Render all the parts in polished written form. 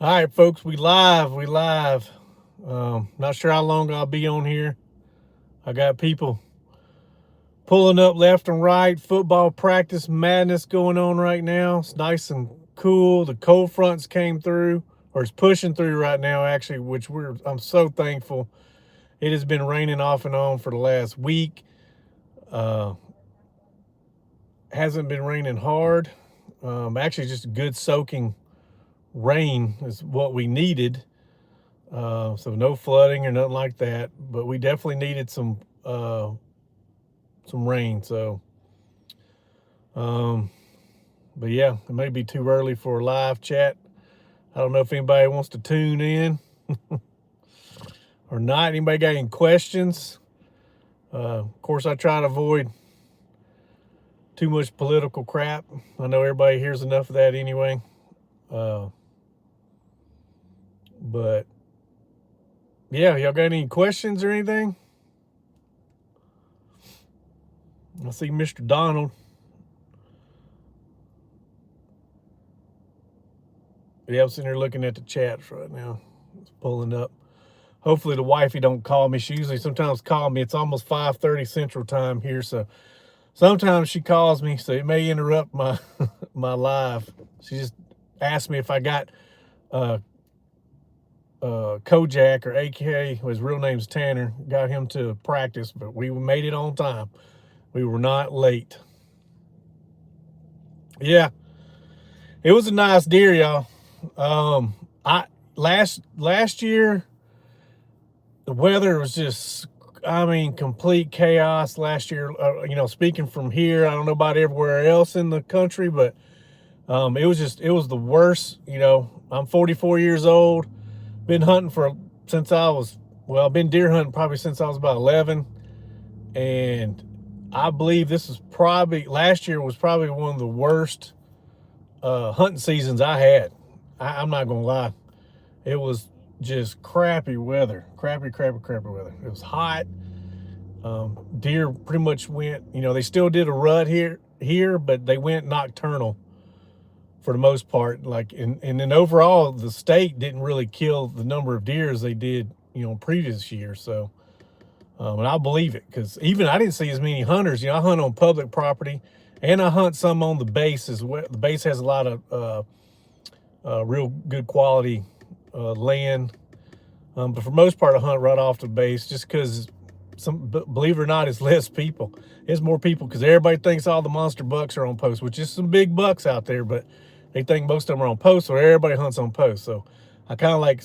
All right, folks, we live. Not sure how long I'll be on here. I got people pulling up left and right. Football practice madness going on right now. It's nice and cool. The cold fronts came through, or it's pushing through right now, actually, which I'm so thankful. It has been raining off and on for the last week. Uh, hasn't been raining hard. Actually, just good soaking rain is what we needed. So no flooding or nothing like that, but we definitely needed some rain. Um, but yeah, it may be too early for a live chat. I don't know if anybody wants to tune in or not. Anybody got any questions? Of course, I try to avoid too much political crap. I know everybody hears enough of that anyway. Uh, but yeah, y'all got any questions or anything? I see Mr. Donald. Yeah, I'm sitting here looking at the chats right now. It's pulling up. Hopefully the wifey don't call me. She usually sometimes call me. It's almost 5:30 Central Time here, so sometimes she calls me, so it may interrupt my my live. She just asked me if I got uh, Kojak or AK. His real name's Tanner. Got him to practice, but we made it on time. We were not late. Yeah, it was a nice deer, y'all. I last year the weather was just, I mean, complete chaos last year. Speaking from here, I don't know about everywhere else in the country, but it was the worst. I'm 44 years old. Been hunting since I was, well, I've been deer hunting probably since I was about 11, and I believe this is probably last year was probably one of the worst hunting seasons I had. I'm not gonna lie. It was just crappy weather, crappy weather. It was hot. Deer pretty much went. They still did a rut here, but they went nocturnal for the most part. And then overall, the state didn't really kill the number of deer as they did, previous years. So, and I believe it because even I didn't see as many hunters. I hunt on public property, and I hunt some on the base as well. The base has a lot of real good quality land. But for most part, I hunt right off the base just because, believe it or not, it's less people. It's more people because everybody thinks all the monster bucks are on post, which is some big bucks out there, but they think most of them are on post, so everybody hunts on post. So I kind of like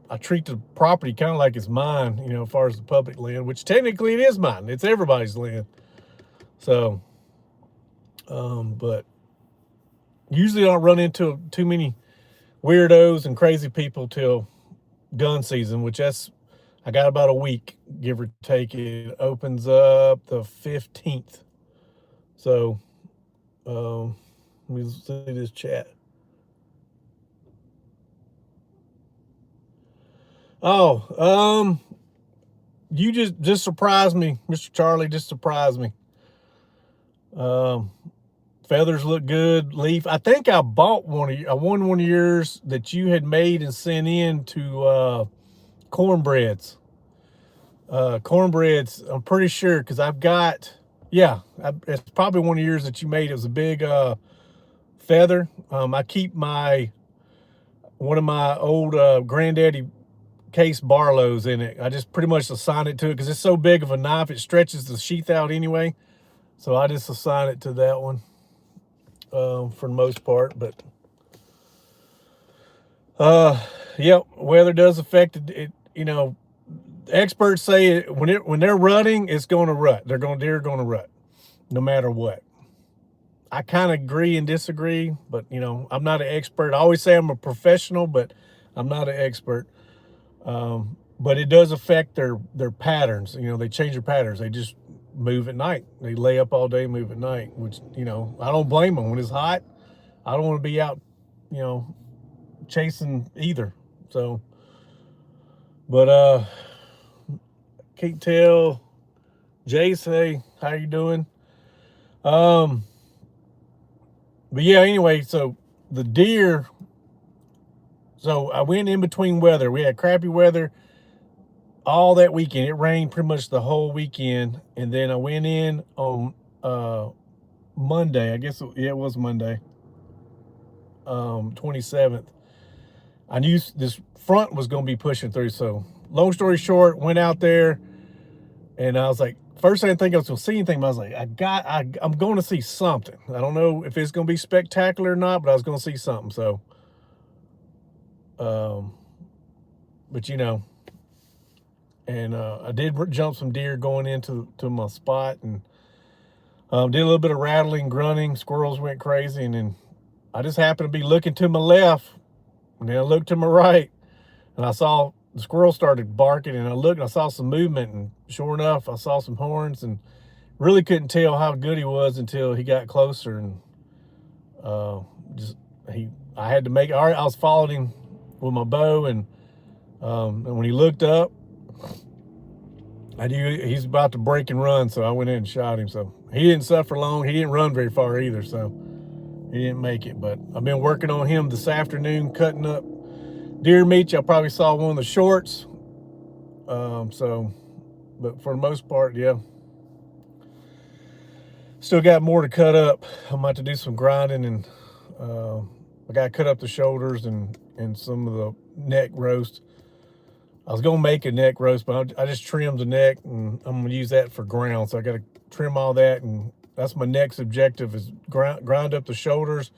I treat the property kind of like it's mine, as far as the public land, which technically it is mine. It's everybody's land. So, but usually I don't run into too many weirdos and crazy people till gun season, I got about a week, give or take. It opens up the 15th. So, let me see this chat. Oh, you just surprised me, Mr. Charlie. Just surprised me. Um, Feathers look good. Leaf. I think I bought I won one of yours that you had made and sent in to cornbreads. Cornbreads. I'm pretty sure because I've got. Yeah, it's probably one of yours that you made. It was a big feather. I keep one of my old granddaddy case Barlows in it. I just pretty much assign it to it because it's so big of a knife. It stretches the sheath out anyway. So I just assign it to that one for the most part. But yeah, weather does affect it. Experts say when they're rutting, it's going to rut. Deer are going to rut, no matter what. I kind of agree and disagree, but I'm not an expert. I always say I'm a professional, but I'm not an expert. But it does affect their patterns. They change their patterns. They just move at night. They lay up all day, move at night. Which I don't blame them. When it's hot, I don't want to be out, you know, chasing either. So, but can't tell. Jace, hey, how you doing? Um, but yeah, anyway, so the deer So I went in between weather. We had crappy weather all that weekend. It rained pretty much the whole weekend. And then I went in on Monday. I guess it was Monday, 27th. I knew this front was going to be pushing through. So long story short, went out there and I was like, first I didn't think I was going to see anything, but I was like, I'm going to see something. I don't know if it's going to be spectacular or not, but I was going to see something. So, but you know, and I did jump some deer going into my spot, and did a little bit of rattling, grunting. Squirrels went crazy, and then I just happened to be looking to my left, and then I looked to my right, and I saw the squirrel started barking, and I looked and I saw some movement, and sure enough, I saw some horns, and really couldn't tell how good he was until he got closer, and I had to make. All right, I was following him with my bow, and when he looked up, I knew he's about to break and run, so I went in and shot him. So he didn't suffer long. He didn't run very far either, so he didn't make it. But I've been working on him this afternoon, cutting up deer meat. Y'all probably saw one of the shorts. But for the most part, yeah. Still got more to cut up. I'm about to do some grinding, and I got to cut up the shoulders and some of the neck roast. I was going to make a neck roast, but I just trimmed the neck, and I'm going to use that for ground. So I got to trim all that, and that's my next objective is grind up the shoulders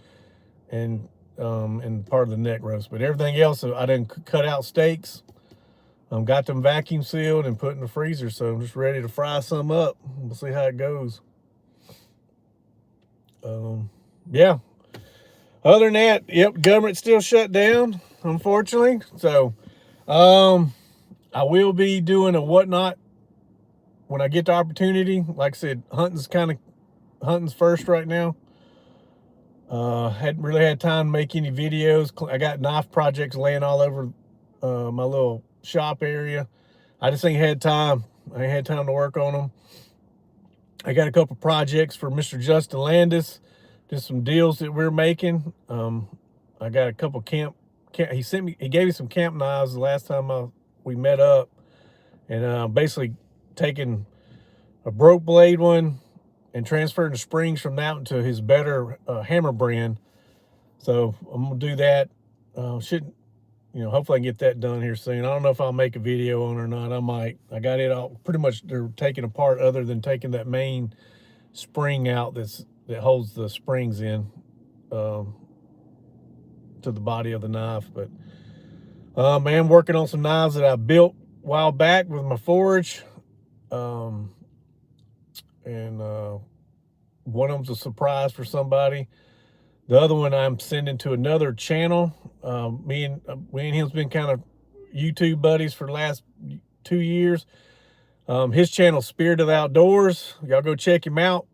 and part of the neck roast. But everything else, I didn't cut out steaks. Got them vacuum sealed and put in the freezer, so I'm just ready to fry some up. We'll see how it goes. Yeah. Other than that, yep, government's still shut down, unfortunately. So, I will be doing a whatnot when I get the opportunity. Like I said, hunting's first right now. Hadn't really had time to make any videos. I got knife projects laying all over my little shop area. I just ain't had time. I ain't had time to work on them. I got a couple projects for Mr. Justin Landis. Just some deals that we're making. I got a couple he gave me some camp knives the last time we met up, and basically taking a broke blade one and transferring the springs from that one to his better hammer brand. So I'm gonna do that. Hopefully I can get that done here soon. I don't know if I'll make a video on it or not. I might. I got it all pretty much. They're taking apart, other than taking that main spring out that holds the springs in to the body of the knife. But man, working on some knives that I built a while back with my forge, and one of them's a surprise for somebody. The other one I'm sending to another channel. Me and him's been kind of YouTube buddies for the last 2 years. His channel, Spirit of the Outdoors. Y'all go check him out.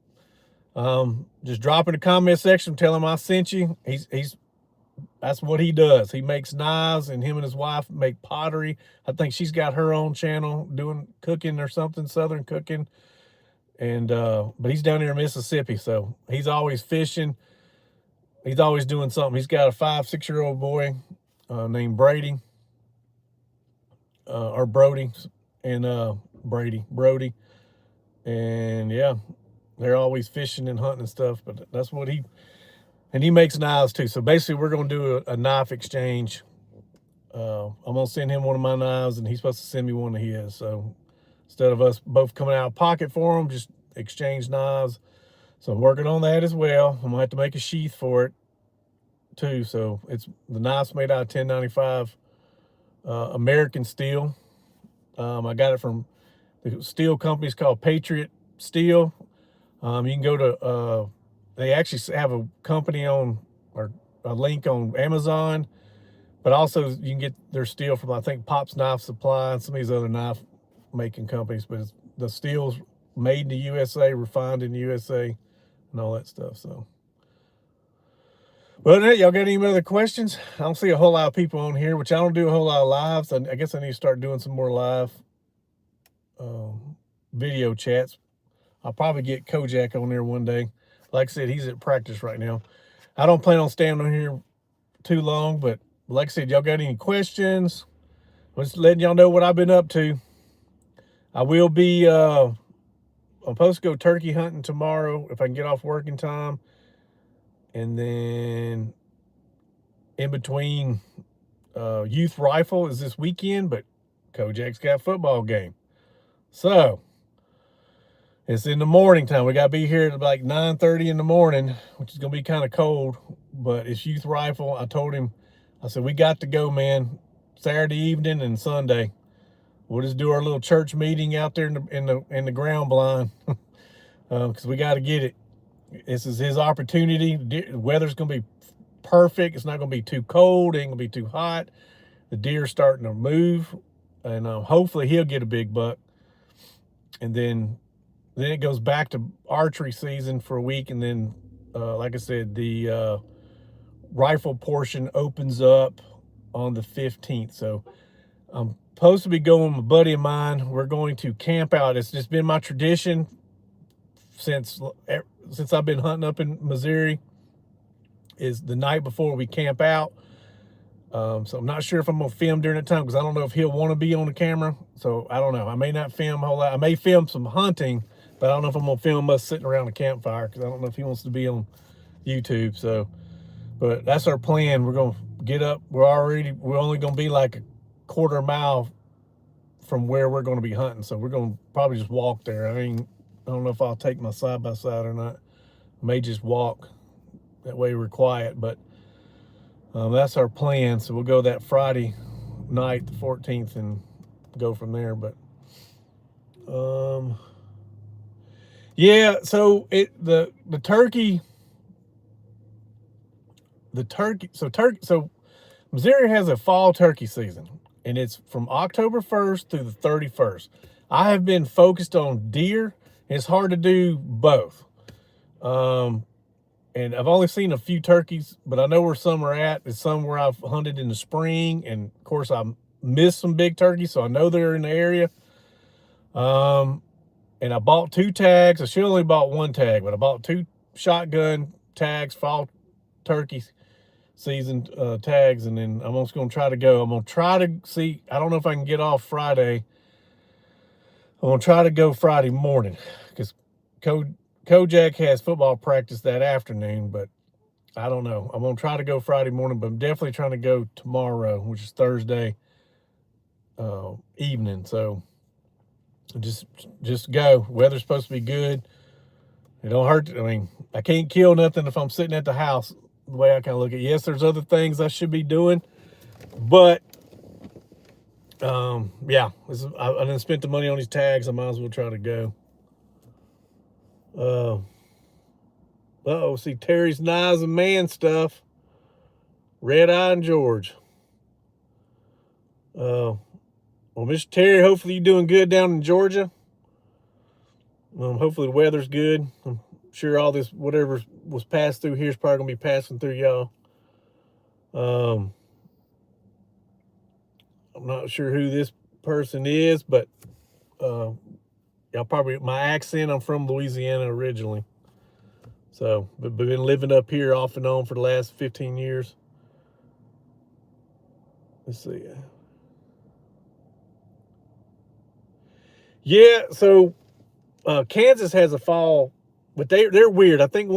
Just drop in the comment section, tell him I sent you. That's what he does. He makes knives, and him and his wife make pottery. I think she's got her own channel doing cooking or something, Southern cooking. And but he's down here in Mississippi, so he's always fishing. He's always doing something. He's got a 5-6-year-old boy named Brady, or Brody, and Brody. And yeah, they're always fishing and hunting and stuff, but that's what he makes knives too. So basically we're going to do a knife exchange. I'm going to send him one of my knives, and he's supposed to send me one of his. So instead of us both coming out of pocket for them, just exchange knives. So I'm working on that as well. I'm gonna have to make a sheath for it too. So the knife's made out of 1095 American steel. I got it from the steel company's called Patriot Steel. You can go to they actually have a company or a link on Amazon, but also you can get their steel from, I think, Pop's Knife Supply and some of these other knife making companies. But the steel's made in the USA, refined in the USA, and all that stuff. So, but y'all got any other questions? I don't see a whole lot of people on here, which I don't do a whole lot of lives. I guess I need to start doing some more live video chats. I'll probably get Kojak on there one day. Like I said, he's at practice right now. I don't plan on staying on here too long, but But like I said, y'all got any questions? I'm just letting y'all know what I've been up to. I will be, I'm supposed to go turkey hunting tomorrow if I can get off work in time. And then in between, youth rifle is this weekend, but Kojak's got a football game. So it's in the morning time. We got to be here at like 9:30 in the morning, which is going to be kind of cold, but it's youth rifle. I told him, I said, we got to go, man. Saturday evening and Sunday. We'll just do our little church meeting out there in the ground blind because we got to get it. This is his opportunity. The weather's going to be perfect. It's not going to be too cold. It ain't going to be too hot. The deer's starting to move, and hopefully he'll get a big buck. And then it goes back to archery season for a week, and then, like I said, the rifle portion opens up on the 15th. So I'm supposed to be going with a buddy of mine. We're going to camp out. It's just been my tradition since I've been hunting up in Missouri, is the night before we camp out. So I'm not sure if I'm going to film during that time because I don't know if he'll want to be on the camera. So I don't know. I may not film a whole lot. I may film some hunting, but I don't know if I'm going to film us sitting around a campfire because I don't know if he wants to be on YouTube. So, but that's our plan. We're going to get up. We're only going to be like a quarter mile from where we're going to be hunting. So we're going to probably just walk there. I don't know if I'll take my side-by-side or not. I may just walk. That way we're quiet, but that's our plan. So we'll go that Friday night, the 14th, and go from there. But yeah, so so Missouri has a fall turkey season, and it's from October 1st through the 31st. I have been focused on deer. It's hard to do both. And I've only seen a few turkeys, but I know where some are at. There's some where I've hunted in the spring, and of course I missed some big turkeys, so I know they're in the area. And I bought 2 tags. I should have only bought 1 tag, but I bought 2 shotgun tags, fall turkeys season tags, and then I'm just going to try to go. I'm going to try to see. I don't know if I can get off Friday. I'm going to try to go Friday morning because Kojak has football practice that afternoon, but I don't know. I'm going to try to go Friday morning, but I'm definitely trying to go tomorrow, which is Thursday evening. So just go. Weather's supposed to be good. It don't hurt. I mean, I can't kill nothing if I'm sitting at the house, the way I kind of look at it. Yes, there's other things I should be doing, but yeah, I didn't spend the money on these tags. I might as well try to go. See Terry's Knives and Man stuff. Red Eye and George. Well, Mr. Terry, hopefully you're doing good down in Georgia. Hopefully the weather's good. I'm sure all this, whatever was passed through here, is probably going to be passing through y'all. I'm not sure who this person is, but y'all probably, my accent, I'm from Louisiana originally. So, but been living up here off and on for the last 15 years. Let's see. Yeah, so Kansas has a fall, but they're weird. I think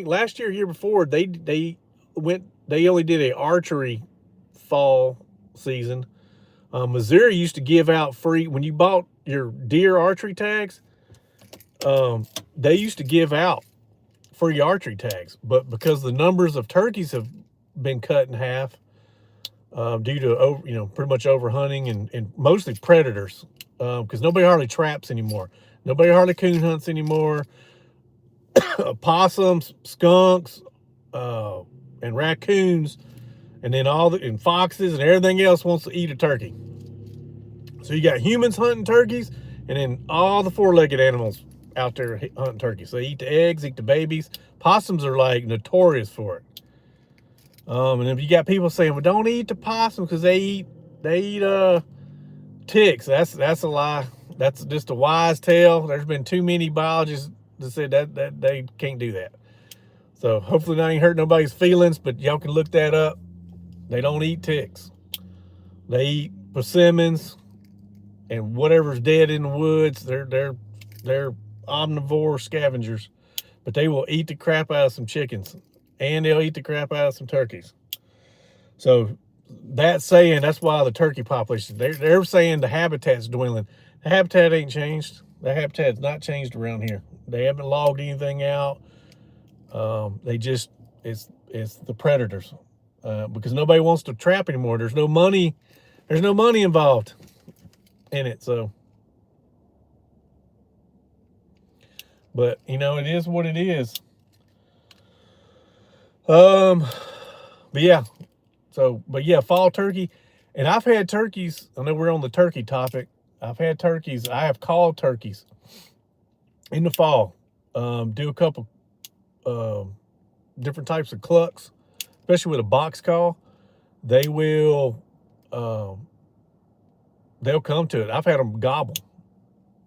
last year before, they only did a archery fall season. Missouri used to give out free, when you bought your deer archery tags, they used to give out free archery tags, but because the numbers of turkeys have been cut in half due to pretty much overhunting and mostly predators, because nobody hardly traps anymore. Nobody hardly coon hunts anymore. Possums, skunks, and raccoons, and then and foxes and everything else wants to eat a turkey. So you got humans hunting turkeys, and then all the 4-legged animals out there hunting turkeys. So they eat the eggs, eat the babies. Possums are like notorious for it. And if you got people saying, well, don't eat the possum because they eat ticks. That's a lie. That's just a wise tale. There's been too many biologists that said that they can't do that. So hopefully that ain't hurt nobody's feelings, but y'all can look that up. They don't eat ticks. They eat persimmons and whatever's dead in the woods. They're omnivore scavengers, but they will eat the crap out of some chickens, and they'll eat the crap out of some turkeys. So that's saying that's why the turkey population, they're saying the habitat's dwindling. The habitat ain't changed. The habitat's not changed around here. They haven't logged anything out. They just, it's the predators, because nobody wants to trap anymore. There's no money involved in it. So, but you know, it is what it is. But yeah, but yeah, fall turkey. And I've had turkeys. I know we're on the turkey topic. I've had turkeys. I have called turkeys in the fall. Do a couple different types of clucks, especially with a box call. They will, they'll come to it. I've had them gobble,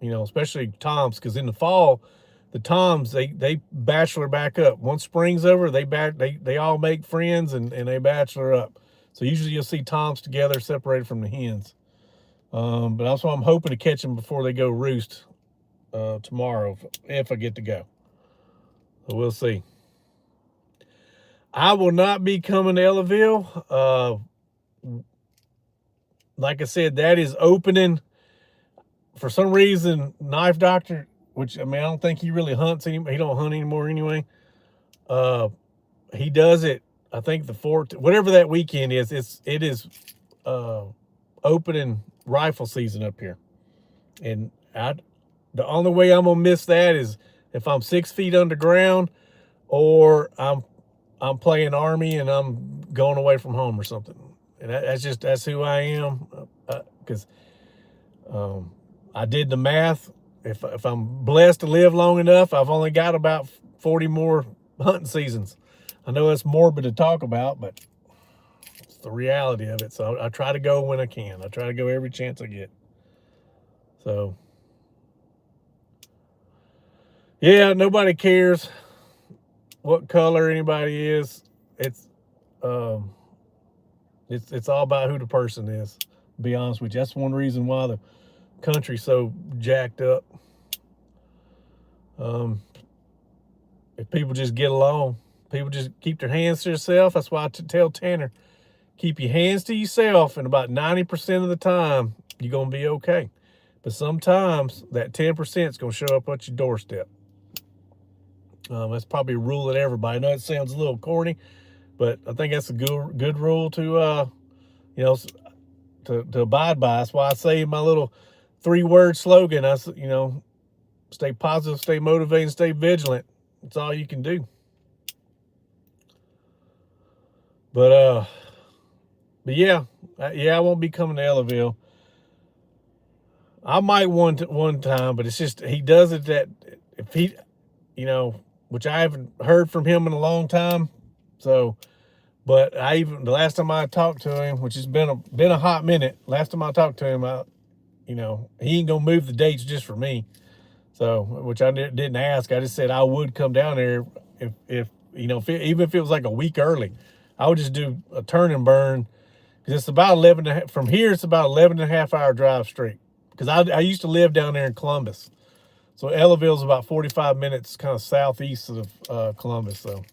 you know, especially toms, because in the fall, the toms, they bachelor back up. Once spring's over, they all make friends and they bachelor up. So usually you'll see toms together, separated from the hens. But also I'm hoping to catch them before they go roost tomorrow, if I get to go. So we'll see. I will not be coming to Ellaville. Like I said, that is opening. For some reason, Knife Doctor, which, I mean, I don't think he really hunts anymore. He don't hunt anymore anyway. He does it, I think the 4th, whatever that weekend is, it is opening rifle season up here. And the only way I'm gonna miss that is if I'm 6 feet underground, or I'm playing Army and I'm going away from home or something. And that's who I am. Because I did the math. If I'm blessed to live long enough, I've only got about 40 more hunting seasons. I know it's morbid to talk about, but it's the reality of it. So I try to go when I can. I try to go every chance I get. So yeah, nobody cares what color anybody is. It's all about who the person is, to be honest with you. That's one reason why the country's so jacked up. If people just get along, people just keep their hands to themselves. That's why I tell Tanner, keep your hands to yourself, and about 90% of the time, you're going to be okay. But sometimes that 10% is going to show up at your doorstep. That's probably a rule that everybody. I know it sounds a little corny, but I think that's a good rule to, you know, to abide by. That's why I say my little 3-word slogan. You know, stay positive, stay motivated, stay vigilant. That's all you can do. But yeah, I won't be coming to Ellaville. I might one time, but it's just, he does it that if he, you know, which I haven't heard from him in a long time. So, but the last time I talked to him, which has been a hot minute, last time I talked to him, you know, he ain't gonna move the dates just for me. So, which I didn't ask. I just said I would come down there if you know, even if it was like a week early. I would just do a turn and burn, because it's about 11 from here. It's about 11.5-hour drive straight. Because I used to live down there in Columbus, so Ellaville's about 45 minutes, kind of southeast of Columbus. So,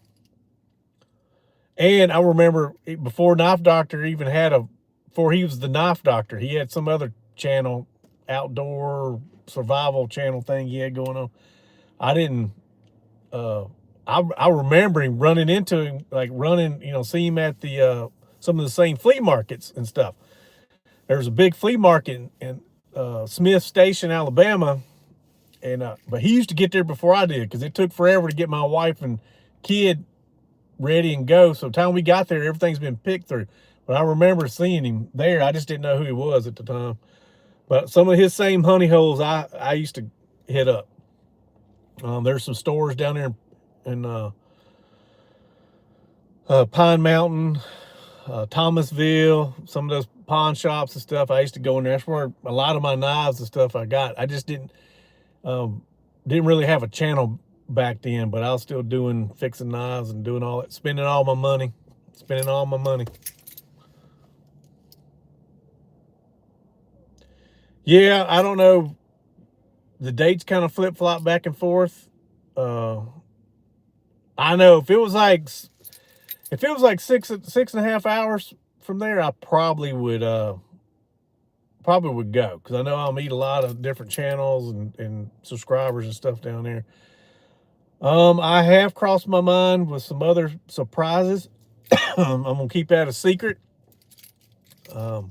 and I remember before Knife Doctor even before he was the Knife Doctor, he had some other channel, outdoor survival channel thing he had going on. I didn't. I remember him running into him, like you know, see him at the some of the same flea markets and stuff. There was a big flea market in Smith Station, Alabama, and but he used to get there before I did, because it took forever to get my wife and kid ready and go. So time we got there, everything's been picked through. But I remember seeing him there. I just didn't know who he was at the time. But some of his same honey holes I used to hit up. There's some stores down there in Pine Mountain, Thomasville, some of those pawn shops and stuff. I used to go in there. That's where a lot of my knives and stuff I got. I just didn't really have a channel back then, but I was still fixing knives and doing all that, spending all my money. Yeah, I don't know. The dates kind of flip flop back and forth. I know if it was like 6.5 hours from there, I probably would go, because I know I'll meet a lot of different channels and subscribers and stuff down there. I have crossed my mind with some other surprises. I'm gonna keep that a secret, but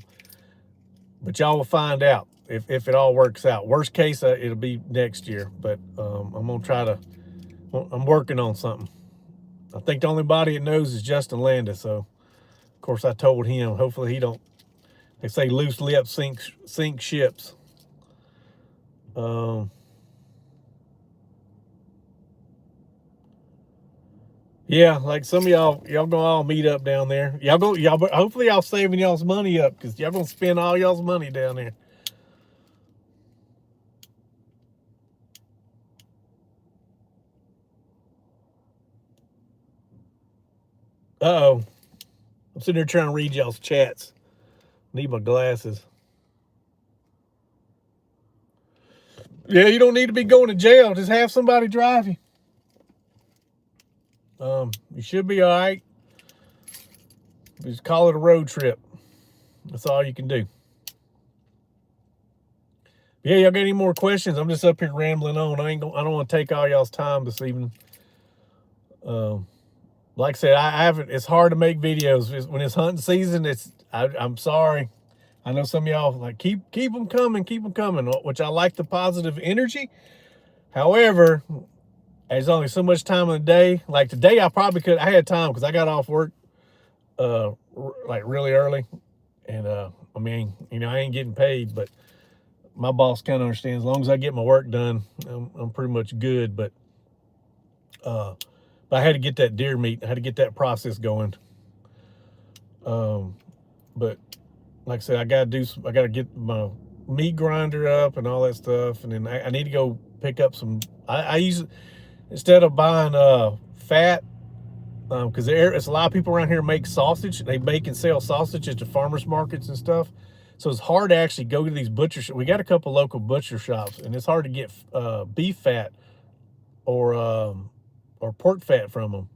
y'all will find out if it all works out. Worst case, it'll be next year, but I'm gonna try to. I'm working on something. I think the only body that knows is Justin Landis, so of course I told him. Hopefully he don't. They say loose lips sink ships. Yeah, like some of y'all gonna all meet up down there. Y'all hopefully y'all saving y'all's money up, because y'all gonna spend all y'all's money down there. Uh-oh. I'm sitting there trying to read y'all's chats. Need my glasses. Yeah, you don't need to be going to jail. Just have somebody drive you. You should be all right. Just call it a road trip. That's all you can do. Yeah, y'all got any more questions? I'm just up here rambling on. I don't want to take all y'all's time this evening. Like I said, I haven't. It's hard to make videos when it's hunting season. I'm sorry. I know some of y'all like keep them coming, which I like the positive energy. However, there's only so much time in the day. Like today, I had time because I got off work like really early, and I mean, I ain't getting paid, but my boss kind of understands. As long as I get my work done, I'm pretty much good. But I had to get that deer meat. I had to get that process going. But like I said, I got to get my meat grinder up and all that stuff, and then I need to go pick up some. I use, instead of buying fat, because there's a lot of people around here make sausage. They make and sell sausage at the farmers markets and stuff. So it's hard to actually go to these butcher shops. We got a couple local butcher shops, and it's hard to get beef fat or pork fat from them,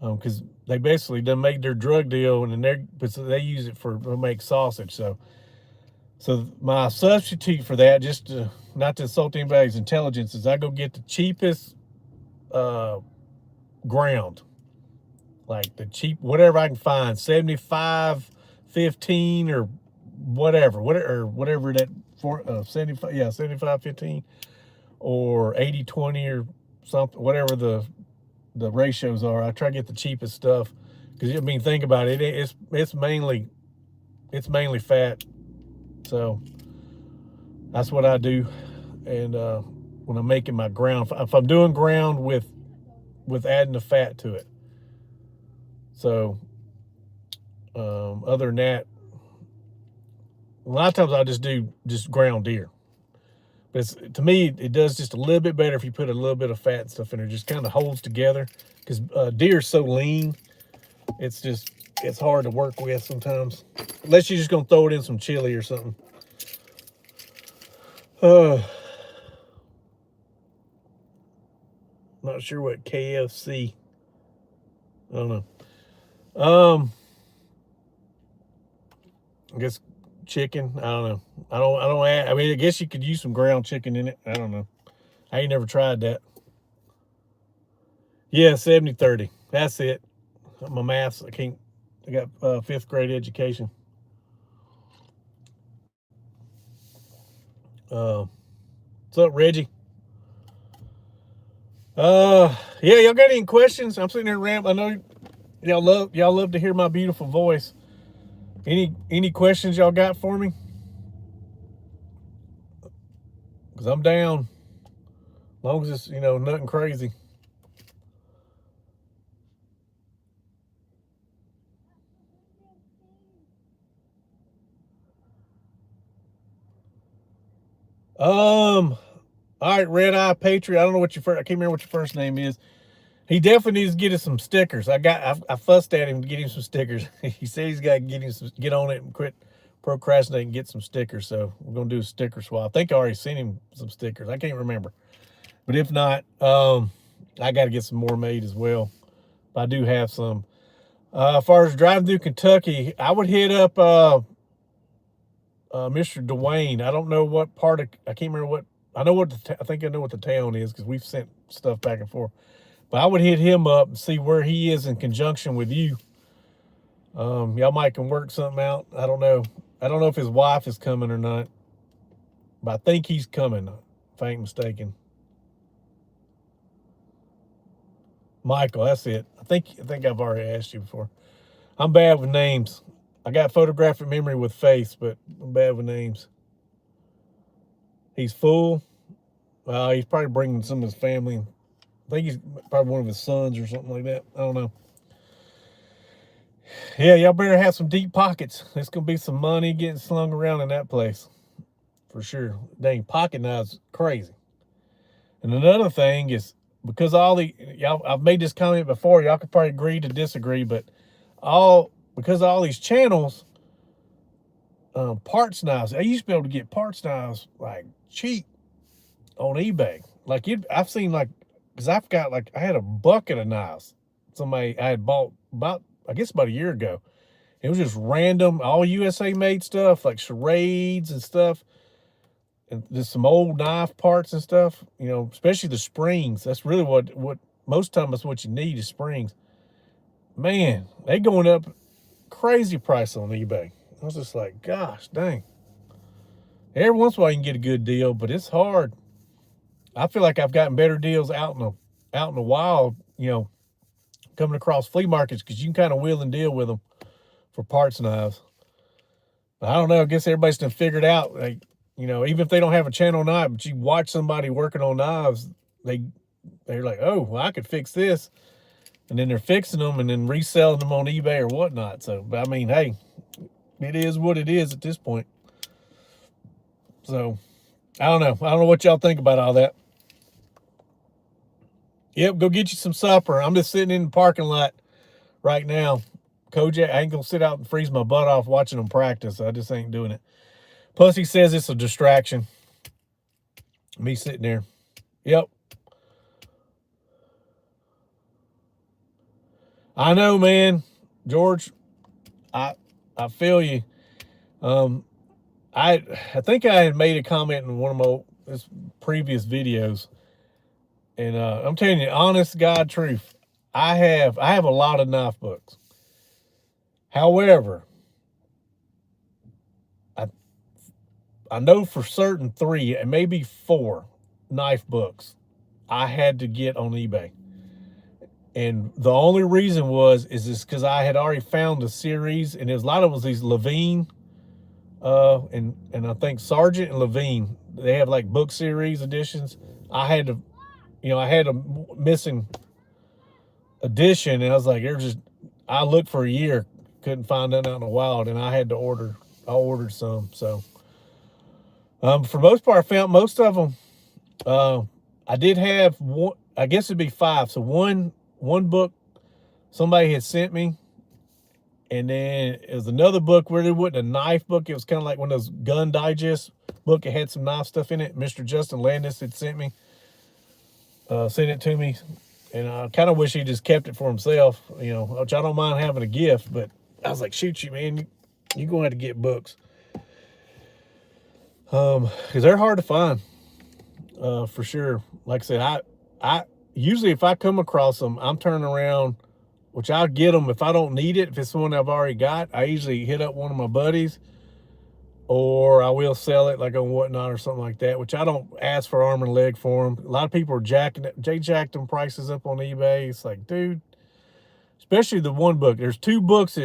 because they basically done made their drug deal, and then they use it to make sausage. So my substitute for that, just not to insult anybody's intelligence, is I go get the cheapest ground, like the cheap whatever I can find, 75-15 or whatever that for 75-15 or 80-20 or something, whatever the ratios are. I try to get the cheapest stuff, because think about it, it's mainly fat. So that's what I do. And when I'm making my ground, if I'm doing ground with adding the fat to it. So other than that, a lot of times I'll just do ground deer. But to me, it does just a little bit better if you put a little bit of fat and stuff in there. It just kind of holds together, because deer is so lean. It's hard to work with sometimes, unless you're just gonna throw it in some chili or something. Not sure what KFC. I don't know. I guess chicken. I don't know. I mean, I guess you could use some ground chicken in it. I don't know. I ain't never tried that. Yeah, 70-30. That's it. My maths, I got 5th grade education. What's up, Reggie? Yeah, y'all got any questions? I'm sitting there rambling. I know y'all love to hear my beautiful voice. Any questions y'all got for me? Because I'm down. As long as it's, nothing crazy. All right, Red Eye Patriot. I don't know what I can't remember what your first name is. He definitely needs to get us some stickers. I fussed at him to get him some stickers. He said he's got to get on it and quit procrastinate and get some stickers. So we're gonna do a sticker swap. I think I already sent him some stickers. I can't remember, but if not, I got to get some more made as well. But I do have some. As far as driving through Kentucky, I would hit up Mr. Dwayne. I don't know what part of, I can't remember what, I know what I think I know what the town is because we've sent stuff back and forth. But I would hit him up and see where he is in conjunction with you. Y'all might can work something out. I don't know. I don't know if his wife is coming or not, but I think he's coming, if I ain't mistaken. Michael, that's it. I think I've already asked you before. I'm bad with names. I got photographic memory with face, but I'm bad with names. He's full. He's probably bringing some of his family. I think he's probably one of his sons or something like that. I don't know. Yeah, y'all better have some deep pockets. There's going to be some money getting slung around in that place. For sure. Dang, pocket knives, crazy. And another thing is, because y'all, I've made this comment before, y'all could probably agree to disagree, but because all these channels, parts knives, I used to be able to get parts knives like cheap on eBay. Like I've seen because I've got I had a bucket of knives. I had bought about a year ago. It was just random, all USA made stuff, like charades and stuff. And there's some old knife parts and stuff, especially the springs. That's really what most time that's what you need is springs. Man, they going up crazy price on eBay. I was just like, gosh, dang. Every once in a while you can get a good deal, but it's hard. I feel like I've gotten better deals out in the wild, coming across flea markets because you can kind of wheel and deal with them for parts knives. But I don't know. I guess everybody's done figured out, even if they don't have a channel knife, but you watch somebody working on knives, they're like, oh, well, I could fix this. And then they're fixing them and then reselling them on eBay or whatnot. So, but I mean, hey, it is what it is at this point. So, I don't know. I don't know what y'all think about all that. Yep, go get you some supper. I'm just sitting in the parking lot right now. Kojak, I ain't going to sit out and freeze my butt off watching them practice. I just ain't doing it. Plus, he says it's a distraction. Me sitting there. Yep. I know, man. George, I feel you. I think I had made a comment in one of my previous videos. And I'm telling you, honest God truth, I have a lot of knife books. However, I know for certain 3 and maybe 4 knife books I had to get on eBay. And the only reason is because I had already found a series, and there's a lot of them was these Levine, and I think Sargent and Levine. They have like book series editions. I had a missing edition, and I was like, I looked for a year, couldn't find none out in the wild, and I ordered some. So, for most part, I found most of them. I did have one, I guess it'd be 5. So one book somebody had sent me, and then it was another book where it wasn't a knife book. It was kind of like one of those gun digest book. It had some knife stuff in it. Mr. Justin Landis had sent it to me. And I kind of wish he just kept it for himself, which I don't mind having a gift, but I was like, shoot you, man, you're going to have to get books. Because they're hard to find, for sure. Like I said, I usually, if I come across them, I'm turning around, which I'll get them if I don't need it. If it's one I've already got, I usually hit up one of my buddies, or I will sell it like on Whatnot or something like that, which I don't ask for arm and leg for them. A lot of people are jacked them prices up on eBay. It's like, dude, especially the one book. There's 2 books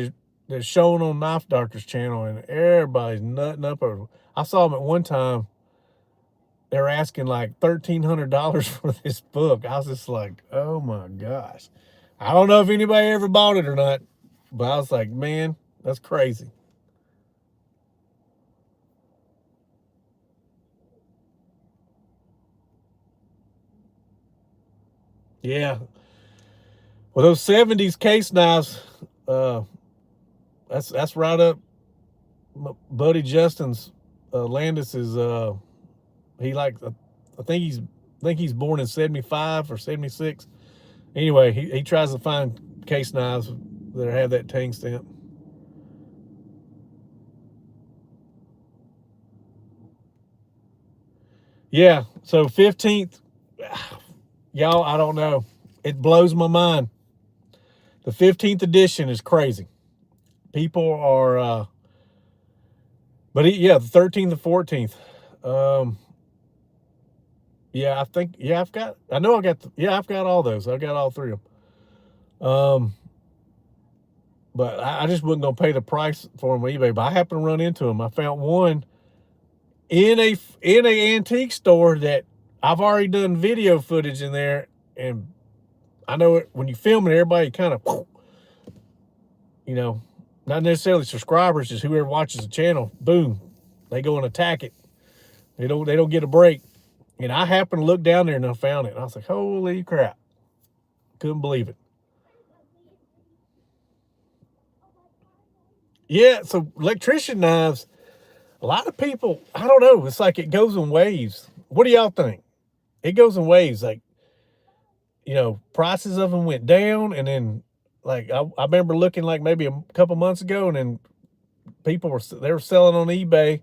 that's shown on Knife Doctor's channel, and everybody's nutting up over. I saw them at one time. They were asking like $1,300 for this book. I was just like, oh my gosh. I don't know if anybody ever bought it or not, but I was like, man, that's crazy. Yeah. Well, those 70s case knives, that's right up buddy Justin's Landis is he like I think he's born in 75 or 76. Anyway, he tries to find case knives that have that tang stamp. Yeah, so 15th, y'all, I don't know. It blows my mind. The 15th edition is crazy. People are, yeah, the 13th and 14th. Yeah, I think, yeah, I've got all those. I've got all three of them. But I just wasn't going to pay the price for them on eBay. But I happened to run into them. I found one in a antique store that I've already done video footage in there, and I know it when you film it, everybody kind of, you know, not necessarily subscribers, just whoever watches the channel, boom, they go and attack it. They don't get a break. And I happened to look down there and I found it. And I was like, holy crap. Couldn't believe it. Yeah, so electrician knives, a lot of people, I don't know, it's like it goes in waves. What do y'all think? It goes in waves. Like, you know, prices of them went down, and then like I remember looking like maybe a couple months ago, and then people were selling on eBay.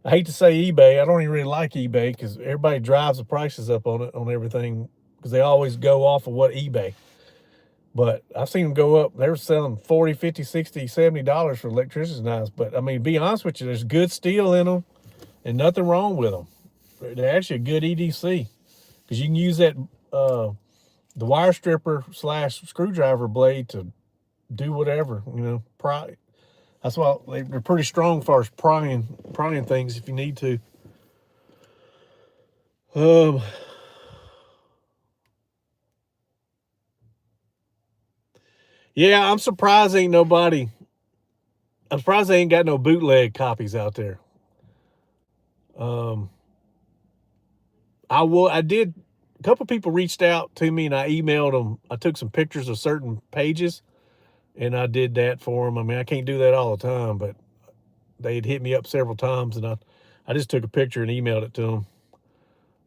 I hate to say eBay. I don't even really like eBay because everybody drives the prices up on it, on everything, because they always go off of what eBay. But I've seen them go up. They were selling $40, $50, $60, $70 for electrician's knives. But I mean, to be honest with you, there's good steel in them and nothing wrong with them. They're actually a good EDC because you can use that the wire stripper / screwdriver blade to do whatever, you know, pry. That's why they're pretty strong as far as prying things if you need to. Yeah, I'm surprised ain't nobody. I'm surprised they ain't got no bootleg copies out there. I did. A couple people reached out to me and I emailed them. I took some pictures of certain pages and I did that for them. I mean, I can't do that all the time, but they had hit me up several times and I just took a picture and emailed it to them.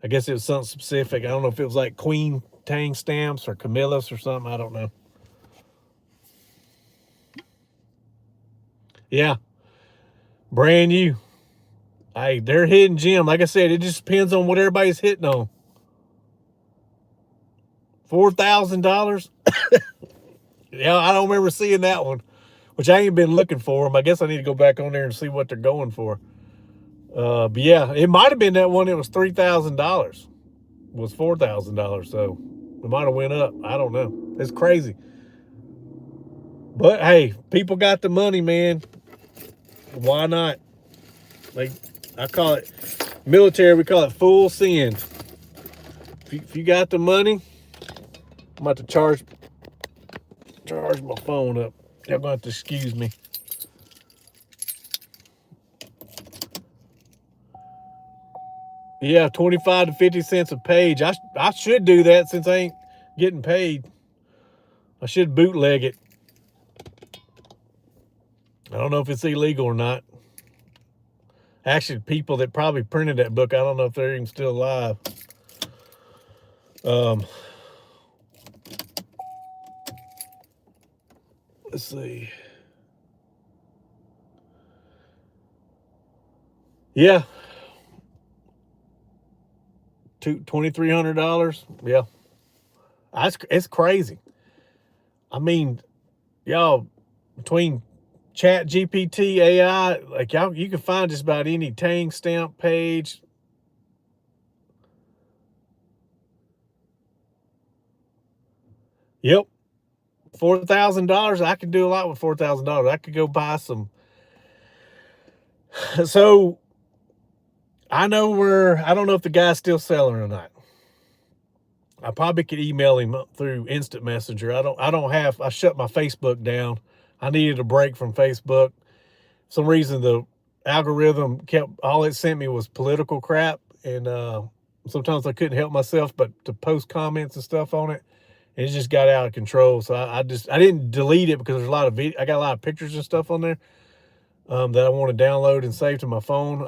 I guess it was something specific. I don't know if it was like Queen Tang stamps or Camillus or something. I don't know. Yeah. Brand new. Hey, they're hidden gem. Like I said, it just depends on what everybody's hitting on. $4,000. Yeah, I don't remember seeing that one, which I ain't been looking for them. I guess I need to go back on there and see what they're going for. But yeah, it might have been that one. It was $3,000. Was $4,000. So it might have went up. I don't know. It's crazy. But hey, people got the money, man. Why not? Like I call it military. We call it full send. If you got the money, I'm about to charge my phone up. Y'all gonna have to excuse me. Yeah, 25 to 50 cents a page. I should do that since I ain't getting paid. I should bootleg it. I don't know if it's illegal or not. Actually, people that probably printed that book, I don't know if they're even still alive. Let's see. Yeah. $2,300. Yeah. It's crazy. I mean, y'all, between Chat GPT, AI, like y'all, you can find just about any Tang stamp page. Yep. $4,000. I could do a lot with $4,000. I could go buy some. So I don't know if the guy's still selling or not. I probably could email him through instant messenger. I shut my Facebook down. I needed a break from Facebook. For some reason the algorithm all it sent me was political crap. And sometimes I couldn't help myself but to post comments and stuff on it. And it just got out of control. So I didn't delete it because there's a lot of I got a lot of pictures and stuff on there. that I want to download and save to my phone.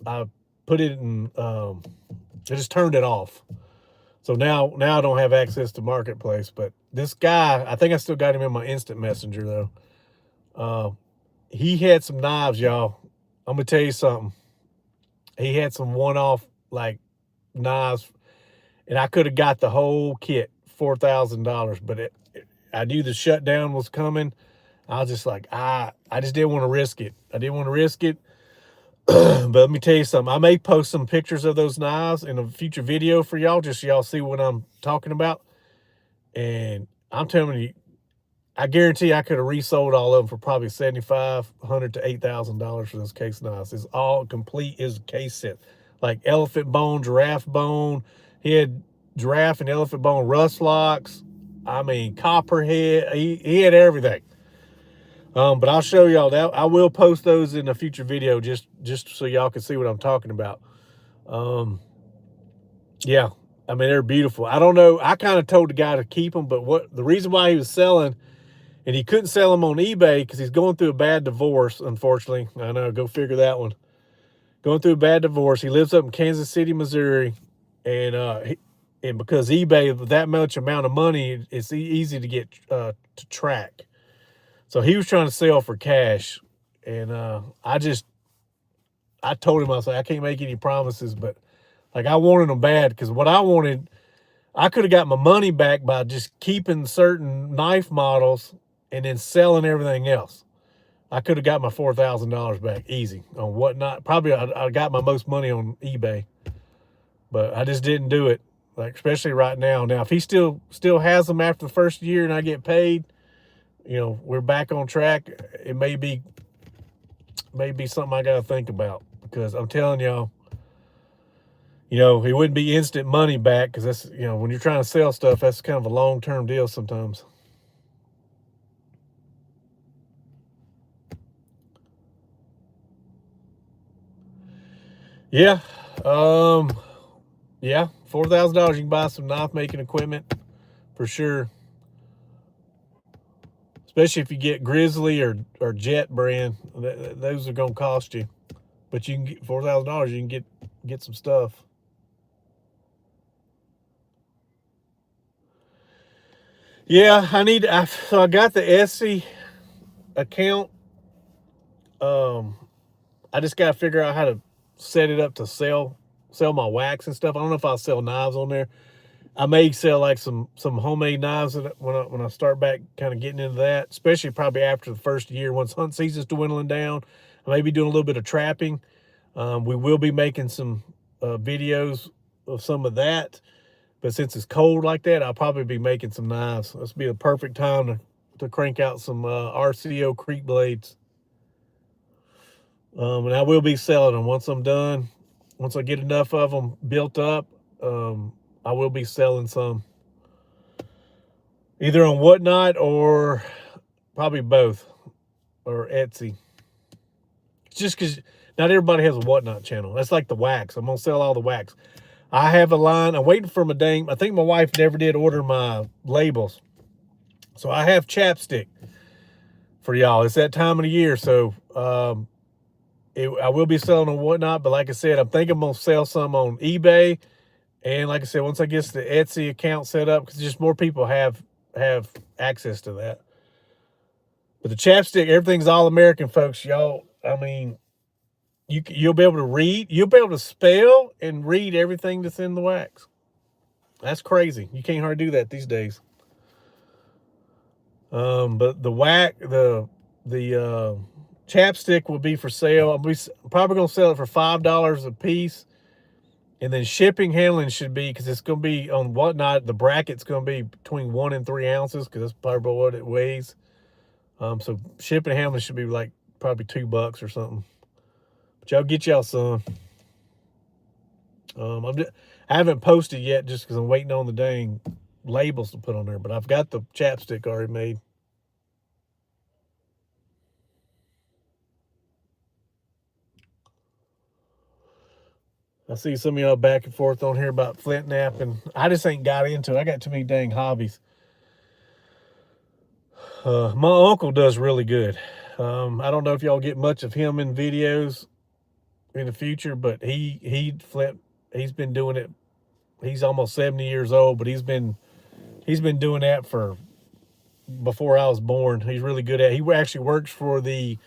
I put it in. I just turned it off. So now I don't have access to Marketplace. But this guy, I think I still got him in my instant messenger though. He had some knives, y'all. I'm gonna tell you something. He had some one-off like knives, and I could have got the whole kit, $4,000. But I knew the shutdown was coming. I was just like, I just didn't want to risk it. I didn't want to risk it. But let me tell you something. I may post some pictures of those knives in a future video for y'all, just so y'all see what I'm talking about. And I'm telling you, I guarantee I could have resold all of them for probably $7,500 to $8,000 for those case knives. It's all complete is case set, like elephant bone, giraffe bone. He had giraffe and elephant bone rust locks. I mean, copperhead. He had everything. But I'll show y'all that. I will post those in a future video just so y'all can see what I'm talking about. Yeah, I mean, they're beautiful. I don't know. I kind of told the guy to keep them, but what the reason why he was selling, and he couldn't sell them on eBay because he's going through a bad divorce, unfortunately. I know, go figure that one. Going through a bad divorce. He lives up in Kansas City, Missouri, and because eBay, with that much amount of money, it's easy to get to track. So he was trying to sell for cash, and I told him, I said, I can't make any promises, but like I wanted them bad because what I wanted, I could have got my money back by just keeping certain knife models and then selling everything else. I could have got my $4,000 back easy on whatnot. Probably I got my most money on eBay, but I just didn't do it. Like especially right now. Now if he still has them after the first year and I get paid, we're back on track. It may be something I got to think about because I'm telling y'all, it wouldn't be instant money back because that's, when you're trying to sell stuff, that's kind of a long-term deal sometimes. Yeah. Yeah, $4,000 you can buy some knife making equipment for sure. Especially if you get Grizzly or Jet brand, those are gonna cost you. But you can get $4,000. You can get some stuff. Yeah, so I got the Etsy account. I just gotta figure out how to set it up to sell my wax and stuff. I don't know if I'll sell knives on there. I may sell like some homemade knives when I start back kind of getting into that, especially probably after the first year once hunt season's dwindling down. I may be doing a little bit of trapping. We will be making some videos of some of that, but since it's cold like that, I'll probably be making some knives. This will be the perfect time to crank out some RCO Creek blades. And I will be selling them once I'm done. Once I get enough of them built up, I will be selling some. Either on Whatnot or probably both, or Etsy. It's just because not everybody has a Whatnot channel. That's like the wax. I'm going to sell all the wax. I have a line. I'm waiting for I think my wife never did order my labels. So I have chapstick for y'all. It's that time of the year. So I will be selling on Whatnot. But like I said, I'm thinking I'm going to sell some on eBay. And like I said, once I get the Etsy account set up, because just more people have access to that. But the chapstick, everything's all American, folks. Y'all, I mean, you'll be able to read, you'll be able to spell and read everything that's in the wax. That's crazy. You can't hardly do that these days. But the chapstick will be for sale. I'm probably gonna sell it for $5 a piece. And then shipping handling should be, because it's going to be on Whatnot, the bracket's going to be between 1 and 3 ounces because that's probably what it weighs. So shipping and handling should be like probably $2 or something. But y'all get y'all some. I haven't posted yet just because I'm waiting on the dang labels to put on there. But I've got the chapstick already made. I see some of y'all back and forth on here about flint knapping. I just ain't got into it. I got too many dang hobbies. My uncle does really good. I don't know if y'all get much of him in videos in the future, but he's been doing it. He's almost 70 years old, but he's been doing that for before I was born. He's really good at it. He actually works for the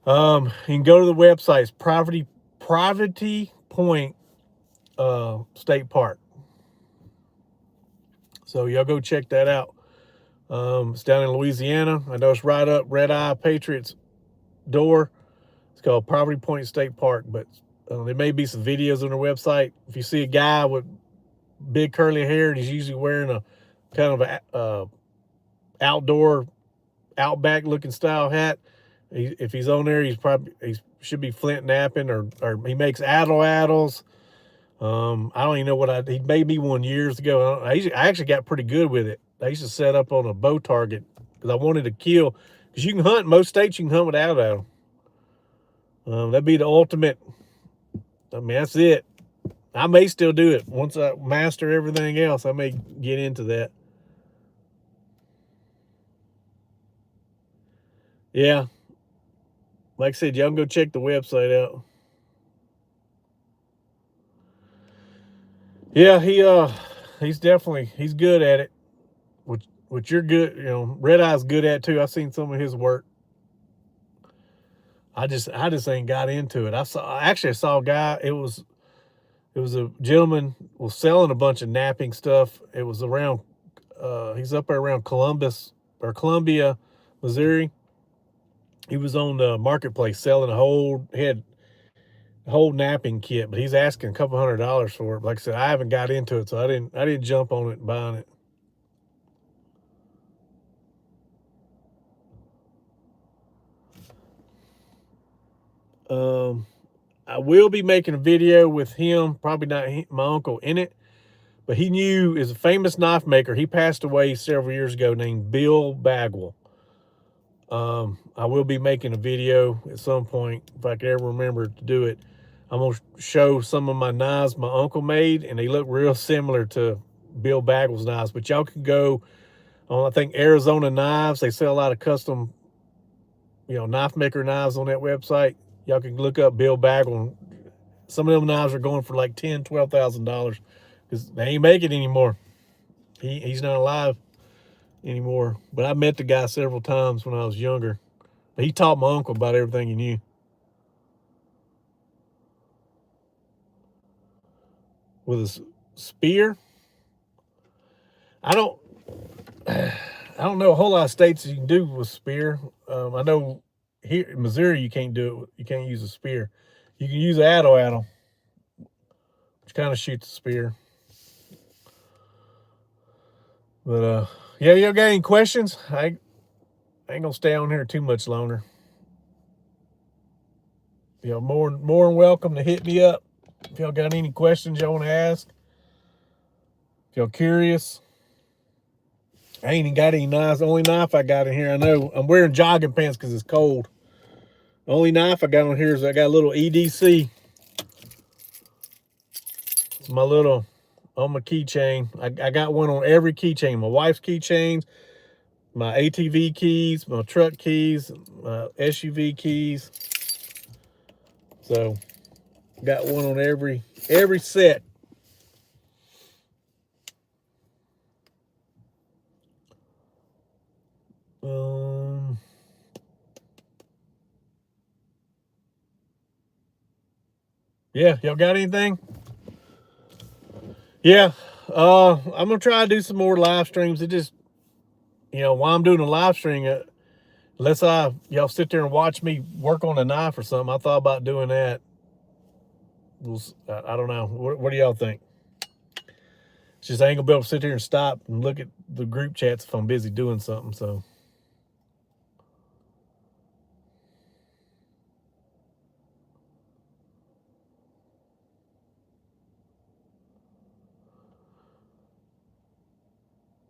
you can go to the website, it's Privacy Point State Park. So y'all go check that out. It's down in Louisiana. I know it's right up Red Eye Patriots door. It's called Property Point State Park, but there may be some videos on their website. If you see a guy with big curly hair, and he's usually wearing a kind of a outdoor, outback looking style hat. If he's on there, he should be flint napping, or he makes addles. I don't even know he made me one years ago. I actually got pretty good with it. I used to set up on a bow target because I wanted to kill. Because you can hunt in most states, you can hunt without addle. That'd be the ultimate. I mean, that's it. I may still do it once I master everything else. I may get into that. Yeah, like I said, y'all can go check the website out. Yeah, he's good at it, which you're good. You know, Red Eye's good at too. I've seen some of his work. I just ain't got into it. I saw a guy. It was a gentleman was selling a bunch of napping stuff. It was around. He's up there around Columbia, Missouri. He was on the marketplace selling a whole napping kit, but he's asking a couple $100 for it. Like I said, I haven't got into it, so I didn't jump on it and buying it. I will be making a video with him, probably not my uncle in it, but is a famous knife maker. He passed away several years ago, named Bill Bagwell. I will be making a video at some point, if I can ever remember to do it. I'm going to show some of my knives my uncle made, and they look real similar to Bill Bagwell's knives. But y'all can go on, I think, Arizona Knives. They sell a lot of custom, knife maker knives on that website. Y'all can look up Bill Bagwell. Some of them knives are going for like $10,000, $12,000 because they ain't making it anymore. He's not alive anymore. But I met the guy several times when I was younger. He taught my uncle about everything he knew. With a spear, I don't know a whole lot of states you can do with spear. I know here in Missouri you can't do it. You can't use a spear. You can use an addle, which kind of shoots a spear. But yeah, y'all got any questions? I ain't gonna stay on here too much longer. More than welcome to hit me up if y'all got any questions y'all want to ask. If y'all curious. I ain't even got any knives. The only knife I got in here, I know I'm wearing jogging pants because it's cold. The only knife I got on here is I got a little EDC. It's my little on my keychain. I got one on every keychain. My wife's keychains, my ATV keys, my truck keys, my SUV keys. So got one on every set. Yeah, y'all got anything? Yeah, I'm gonna try to do some more live streams. It just, while I'm doing a live stream, unless y'all sit there and watch me work on a knife or something, I thought about doing that. I don't know. What do y'all think? It's just I ain't gonna be able to sit here and stop and look at the group chats if I'm busy doing something. So.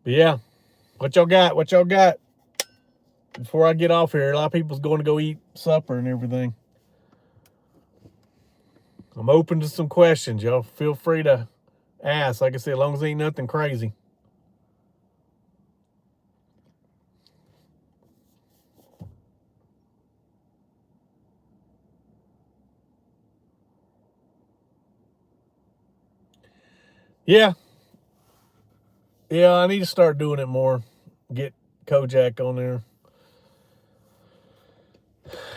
But yeah, what y'all got? What y'all got? Before I get off here, a lot of people's going to go eat supper and everything. I'm open to some questions. Y'all feel free to ask. Like I said, as long as it ain't nothing crazy. Yeah. Yeah, I need to start doing it more. Get Kojak on there.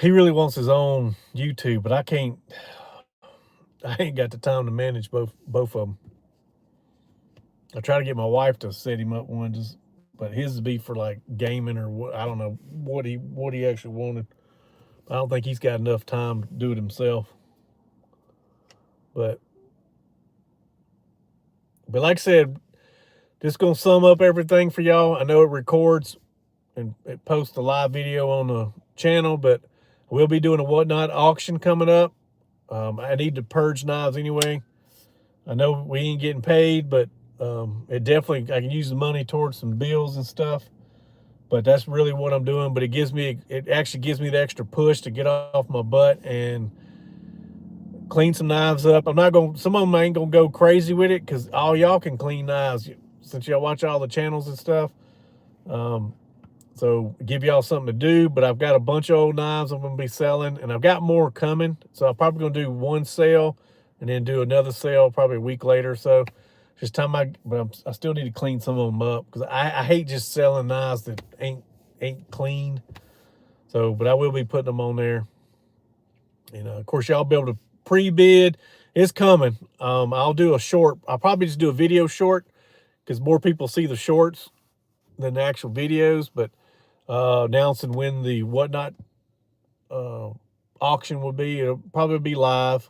He really wants his own YouTube, but I can't. I ain't got the time to manage both of them. I try to get my wife to set him up one, but his would be for like gaming or what. I don't know what he actually wanted. I don't think he's got enough time to do it himself. But like I said, just gonna sum up everything for y'all. I know it records and it posts a live video on the channel, but we'll be doing a whatnot auction coming up. I need to purge knives anyway. I know we ain't getting paid, but it definitely, I can use the money towards some bills and stuff. But that's really what I'm doing. But it actually gives me the extra push to get off my butt and clean some knives up. I'm not going to, some of them I ain't going to go crazy with it because all y'all can clean knives since y'all watch all the channels and stuff. So give y'all something to do, but I've got a bunch of old knives I'm going to be selling, and I've got more coming. So I'm probably going to do one sale and then do another sale probably a week later or so. Just time I still need to clean some of them up because I hate just selling knives that ain't clean. So, but I will be putting them on there. And of course, y'all be able to pre-bid. It's coming. I'll do a short. I'll probably just do a video short because more people see the shorts than the actual videos. But announcing when the whatnot auction will be. It'll probably be live,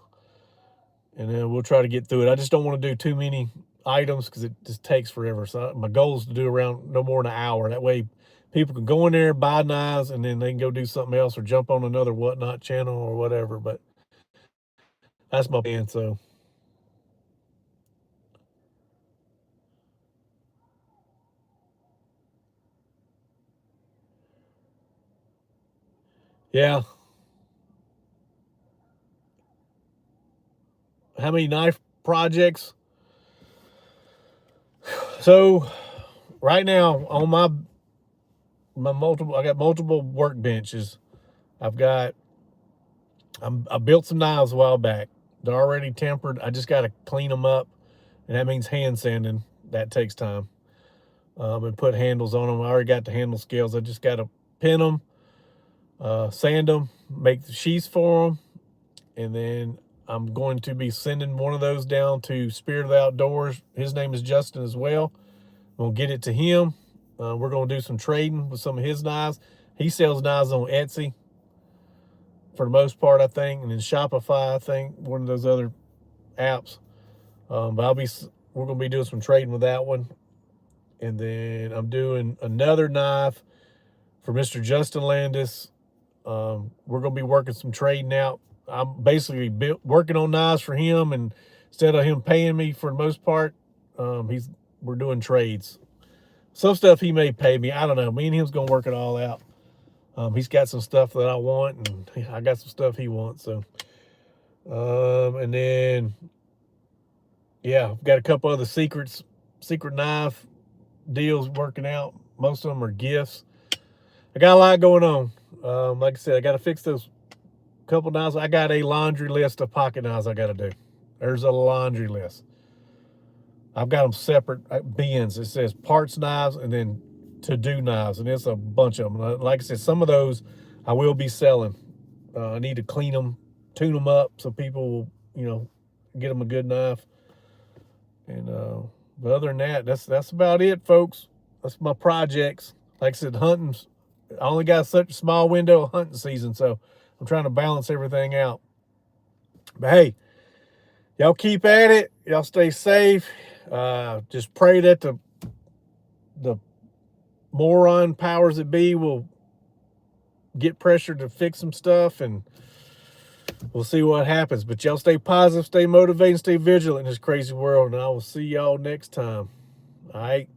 and then we'll try to get through it. I just don't want to do too many items because it just takes forever. So my goal is to do around no more than an hour. That way people can go in there, buy knives, and then they can go do something else or jump on another whatnot channel or whatever. But that's my plan. So yeah. How many knife projects? So right now on my multiple, I got multiple workbenches. I built some knives a while back. They're already tempered. I just got to clean them up, and that means hand sanding. That takes time. And put handles on them. I already got the handle scales. I just got to pin them, sand them, make the sheaths for them, and then I'm going to be sending one of those down to Spirit of the Outdoors. His name is Justin as well. We'll get it to him. We're going to do some trading with some of his knives. He sells knives on Etsy for the most part, I think, and then Shopify, I think, one of those other apps. But we're going to be doing some trading with that one. And then I'm doing another knife for Mr. Justin Landis. We're going to be working some trading out. I'm basically working on knives for him, and instead of him paying me for the most part, we're doing trades. Some stuff he may pay me. I don't know. Me and him's going to work it all out. He's got some stuff that I want, and I got some stuff he wants. So, and then, yeah, I've got a couple other secret knife deals working out. Most of them are gifts. I got a lot going on. Like I said, I got to fix those couple knives. I got a laundry list of pocket knives I got to do. There's a laundry list. I've got them separate bins. It says parts knives and then to-do knives, and it's a bunch of them. Like I said, some of those I will be selling. I need to clean them, tune them up so people will, get them a good knife. And but other than that, that's about it, folks. That's my projects. Like I said, hunting's, I only got such a small window of hunting season, so I'm trying to balance everything out. But hey, y'all keep at it. Y'all stay safe. Just pray that the moron powers that be will get pressure to fix some stuff, and we'll see what happens. But y'all stay positive, stay motivated, stay vigilant in this crazy world, and I will see y'all next time. All right.